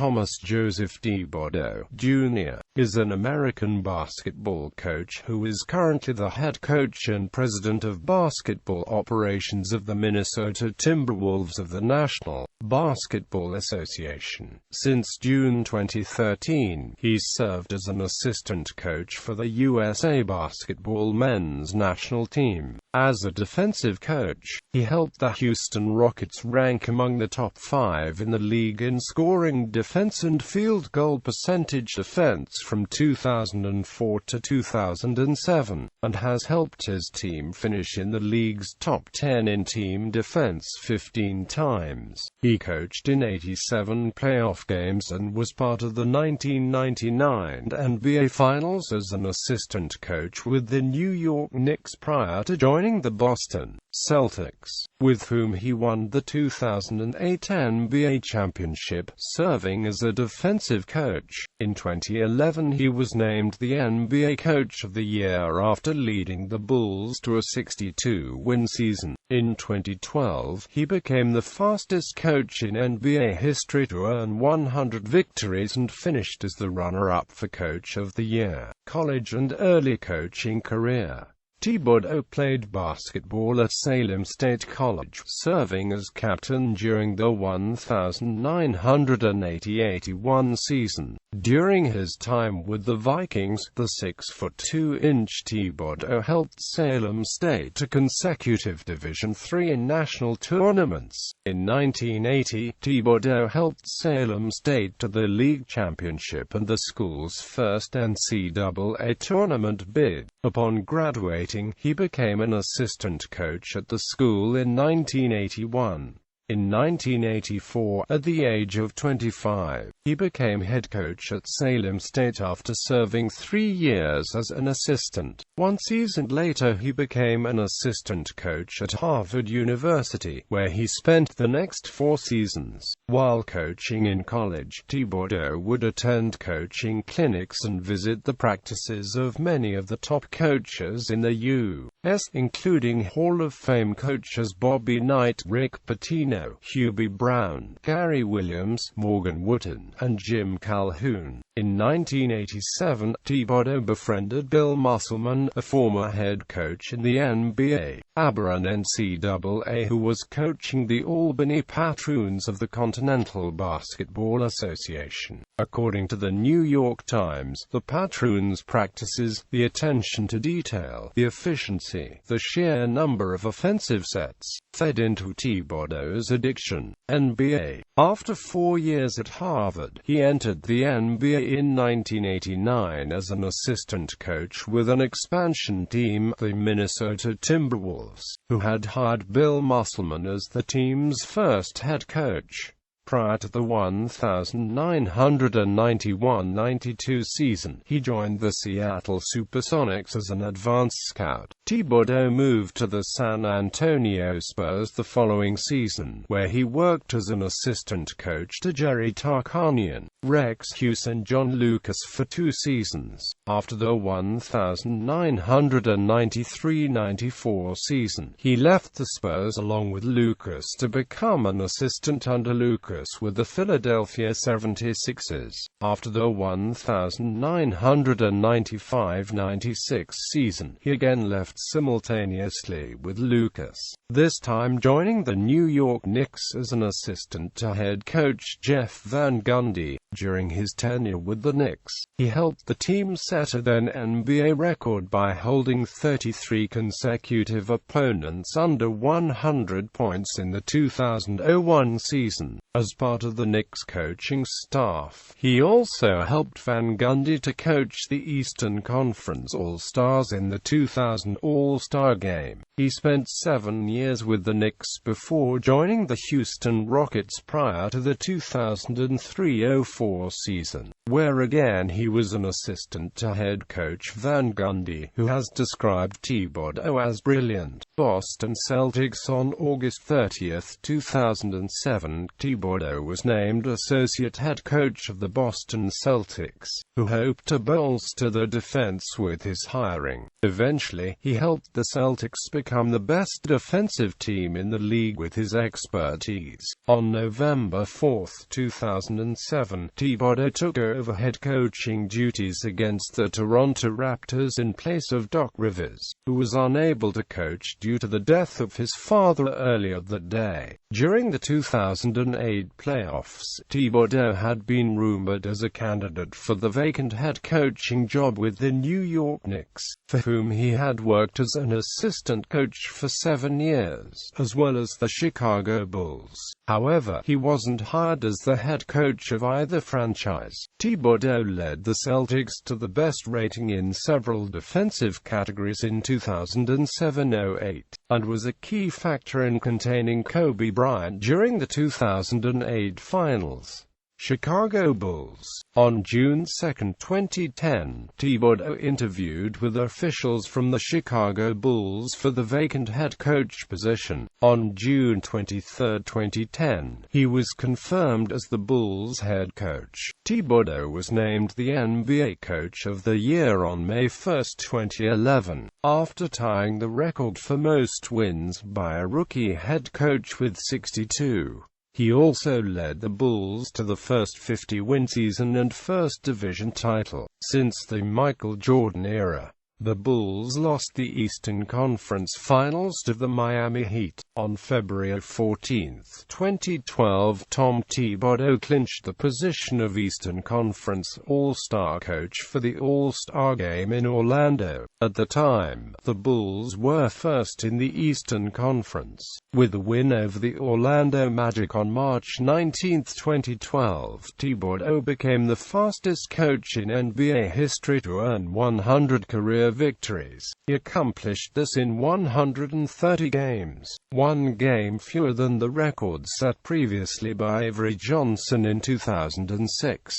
Thomas. Joseph Thibodeau, Jr. is an American basketball coach who is currently the head coach and president of basketball operations of the Minnesota Timberwolves of the National Basketball Association. Since June 2013, he's served as an assistant coach for the USA basketball men's national team. As a defensive coach, he helped the Houston Rockets rank among the top 5 in the league in scoring defense and field goal percentage defense from 2004 to 2007, and has helped his team finish in the league's top 10 in team defense 15 times. He coached in 87 playoff games and was part of the 1999 NBA Finals as an assistant coach with the New York Knicks prior to joining the Boston Celtics, with whom he won the 2008 NBA championship, serving as a defensive coach. In 2011 he was named the NBA Coach of the Year after leading the Bulls to a 62-win season. In 2012, he became the fastest coach in NBA history to earn 100 victories and finished as the runner-up for Coach of the Year. College and early coaching career. Thibodeau played basketball at Salem State College, serving as captain during the 1980-81 season. During his time with the Vikings, the 6'2" Thibodeau helped Salem State to consecutive Division III national tournaments. In 1980, Thibodeau helped Salem State to the league championship and the school's first NCAA tournament bid. Upon graduating, he became an assistant coach at the school in 1981. In 1984, at the age of 25, he became head coach at Salem State after serving 3 years as an assistant. 1 season later he became an assistant coach at Harvard University, where he spent the next 4 seasons. While coaching in college, Thibodeau would attend coaching clinics and visit the practices of many of the top coaches in the U.S., including Hall of Fame coaches Bobby Knight, Rick Pitino, Hubie Brown, Gary Williams, Morgan Wooten, and Jim Calhoun. In 1987, Thibodeau befriended Bill Musselman, a former head coach in the NBA, ABA and NCAA, who was coaching the Albany Patroons of the Continental Basketball Association. According to the New York Times, the Patroons' practices, the attention to detail, the efficiency, the sheer number of offensive sets, fed into Thibodeau's addiction. NBA. After 4 years at Harvard, he entered the NBA in 1989 as an assistant coach with an expansion team, the Minnesota Timberwolves, who had hired Bill Musselman as the team's first head coach. Prior to the 1991-92 season, he joined the Seattle Supersonics as an advanced scout. Thibodeau moved to the San Antonio Spurs the following season, where he worked as an assistant coach to Jerry Tarkanian, Rex Hughes and John Lucas for 2 seasons. After the 1993-94 season, he left the Spurs along with Lucas to become an assistant under Lucas with the Philadelphia 76ers. After the 1995-96 season, he again left simultaneously with Lucas, this time joining the New York Knicks as an assistant to head coach Jeff Van Gundy. During his tenure with the Knicks, he helped the team set a then NBA record by holding 33 consecutive opponents under 100 points in the 2001 season. As part of the Knicks coaching staff, he also helped Van Gundy to coach the Eastern Conference All-Stars in the 2000 All-Star Game. He spent 7 years with the Knicks before joining the Houston Rockets prior to the 2003-04 season, where again he was an assistant to head coach Van Gundy, who has described Thibodeau as brilliant. Boston Celtics. On August 30, 2007, Thibodeau Thibodeau was named associate head coach of the Boston Celtics, who hoped to bolster their defense with his hiring. Eventually, he helped the Celtics become the best defensive team in the league with his expertise. On November 4, 2007, Thibodeau took over head coaching duties against the Toronto Raptors in place of Doc Rivers, who was unable to coach due to the death of his father earlier that day. During the 2008 playoffs, Thibodeau had been rumored as a candidate for the vacant head coaching job with the New York Knicks, for whom he had worked as an assistant coach for 7 years, as well as the Chicago Bulls. However, he wasn't hired as the head coach of either franchise. Thibodeau led the Celtics to the best rating in several defensive categories in 2007-08, and was a key factor in containing Kobe Bryant during the 2008 finals. Chicago Bulls. On June 2, 2010, Thibodeau interviewed with officials from the Chicago Bulls for the vacant head coach position. On June 23, 2010, he was confirmed as the Bulls head coach. Thibodeau was named the NBA Coach of the Year on May 1, 2011, after tying the record for most wins by a rookie head coach with 62. He also led the Bulls to the first 50-win season and first division title since the Michael Jordan era. The Bulls lost the Eastern Conference Finals to the Miami Heat. On February 14, 2012, Tom Thibodeau clinched the position of Eastern Conference All-Star Coach for the All-Star Game in Orlando. At the time, the Bulls were first in the Eastern Conference, with a win over the Orlando Magic on March 19, 2012. Thibodeau became the fastest coach in NBA history to earn 100 career victories. He accomplished this in 130 games, one game fewer than the record set previously by Avery Johnson in 2006.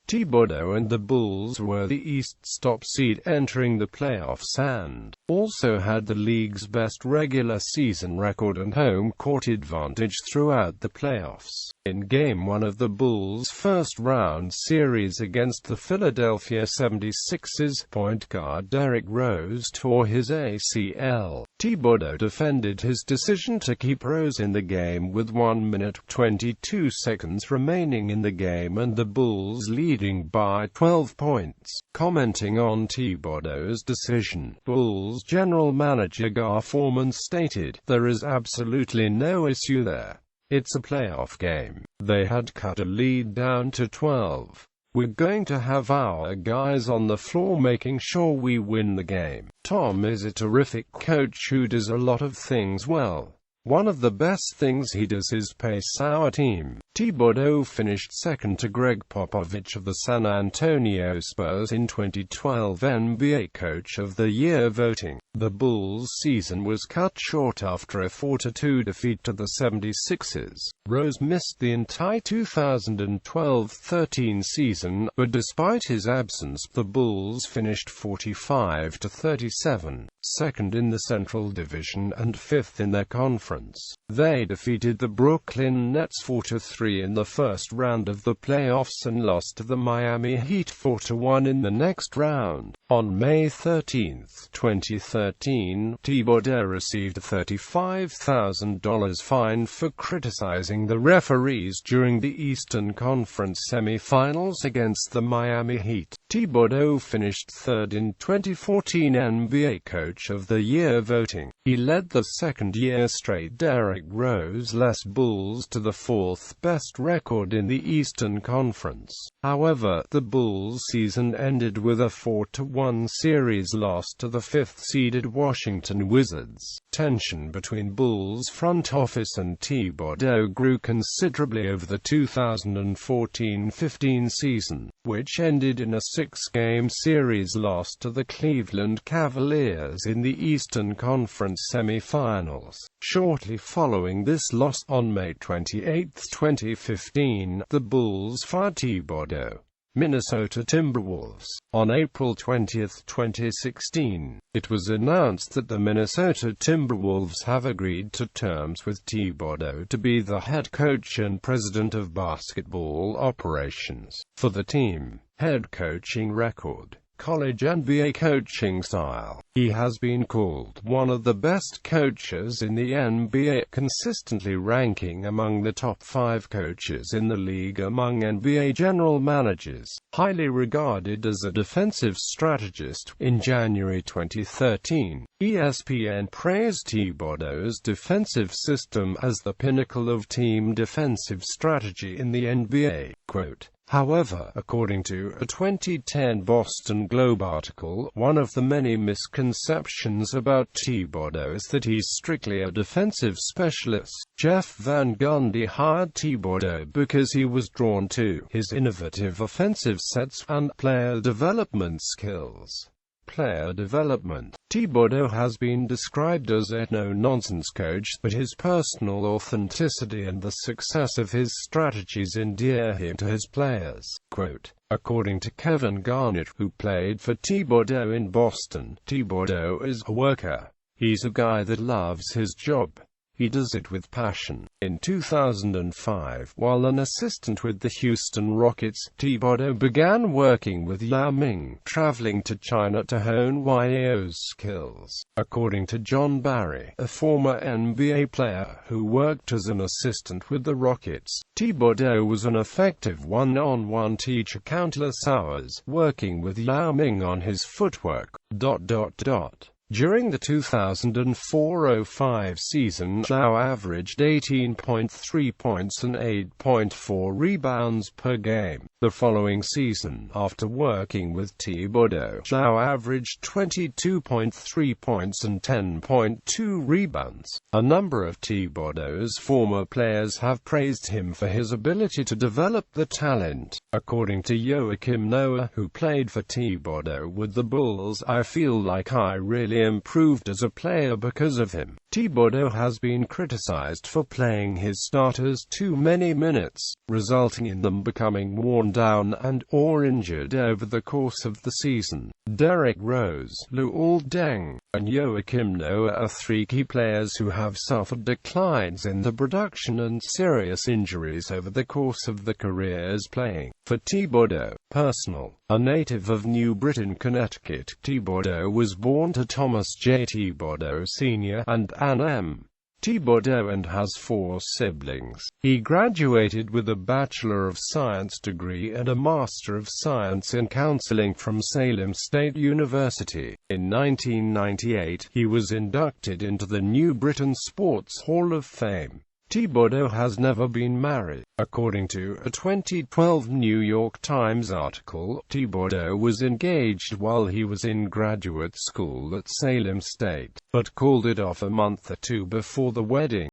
Thibodeau and the Bulls were the East's top seed entering the playoffs and also had the league's best regular season record and home court advantage throughout the playoffs. In Game 1 of the Bulls' first-round series against the Philadelphia 76ers, point guard Derrick Rose tore his ACL. Thibodeau defended his decision to keep Rose in the game with 1 minute 22 seconds remaining in the game and the Bulls leading by 12 points. Commenting on Thibodeau's decision, Bulls general manager Gar Forman stated, "There is absolutely no issue there. It's a playoff game. They had cut a lead down to 12. We're going to have our guys on the floor making sure we win the game. Tom is a terrific coach who does a lot of things well. One of the best things he does is pace our team." Thibodeau finished second to Greg Popovich of the San Antonio Spurs in 2012 NBA Coach of the Year voting. The Bulls' season was cut short after a 4-2 defeat to the 76ers. Rose missed the entire 2012-13 season, but despite his absence, the Bulls finished 45-37, second in the Central Division and fifth in their conference. They defeated the Brooklyn Nets 4-3 in the first round of the playoffs and lost to the Miami Heat 4-1 in the next round. On May 13, 2013, Thibodeau received a $35,000 fine for criticizing the referees during the Eastern Conference semi-finals against the Miami Heat. Thibodeau finished third in 2014 NBA Coach of the Year voting. He led the second year straight Derrick Rose-less Bulls to the fourth-best record in the Eastern Conference. However, the Bulls' season ended with a 4-1 series loss to the fifth-seeded Washington Wizards. Tension between Bulls front office and Thibodeau grew considerably over the 2014-15 season, which ended in a 6-game series loss to the Cleveland Cavaliers in the Eastern Conference semi-finals. Shortly following this loss, on May 28, 2015, the Bulls fired Thibodeau. Minnesota Timberwolves. On April 20, 2016, it was announced that the Minnesota Timberwolves have agreed to terms with Thibodeau to be the head coach and president of basketball operations for the team. Head coaching record. College NBA coaching style. He has been called one of the best coaches in the NBA, consistently ranking among the top 5 coaches in the league among NBA general managers. Highly regarded as a defensive strategist. In January 2013, ESPN praised Thibodeau's defensive system as the pinnacle of team defensive strategy in the NBA. Quote, however, according to a 2010 Boston Globe article, one of the many misconceptions about Thibodeau is that he's strictly a defensive specialist. Jeff Van Gundy hired Thibodeau because he was drawn to his innovative offensive sets and player development skills. Player development. Thibodeau has been described as a no-nonsense coach, but his personal authenticity and the success of his strategies endear him to his players. Quote, according to Kevin Garnett, who played for Thibodeau in Boston, Thibodeau is a worker. He's a guy that loves his job. He does it with passion. In 2005, while an assistant with the Houston Rockets, Thibodeau began working with Yao Ming, traveling to China to hone Yao's skills. According to John Barry, a former NBA player who worked as an assistant with the Rockets, Thibodeau was an effective one-on-one teacher, countless hours working with Yao Ming on his footwork. During the 2004-05 season, Yao averaged 18.3 points and 8.4 rebounds per game. The following season, after working with Thibodeau, Yao averaged 22.3 points and 10.2 rebounds. A number of Thibodeau's former players have praised him for his ability to develop the talent. According to Joakim Noah, who played for Thibodeau with the Bulls, I feel like I really improved as a player because of him. Thibodeau has been criticized for playing his starters too many minutes, resulting in them becoming worn down and/or injured over the course of the season. Derrick Rose, Luol Deng, and Joakim Noah are 3 key players who have suffered declines in the production and serious injuries over the course of their careers playing for Thibodeau. Personal. A native of New Britain, Connecticut, Thibodeau was born to Thomas J. Thibodeau Sr. and Anne M. Thibodeau and has 4 siblings. He graduated with a Bachelor of Science degree and a Master of Science in Counseling from Salem State University. In 1998, he was inducted into the New Britain Sports Hall of Fame. Thibodeau has never been married. According to a 2012 New York Times article, Thibodeau was engaged while he was in graduate school at Salem State, but called it off a month or 2 before the wedding.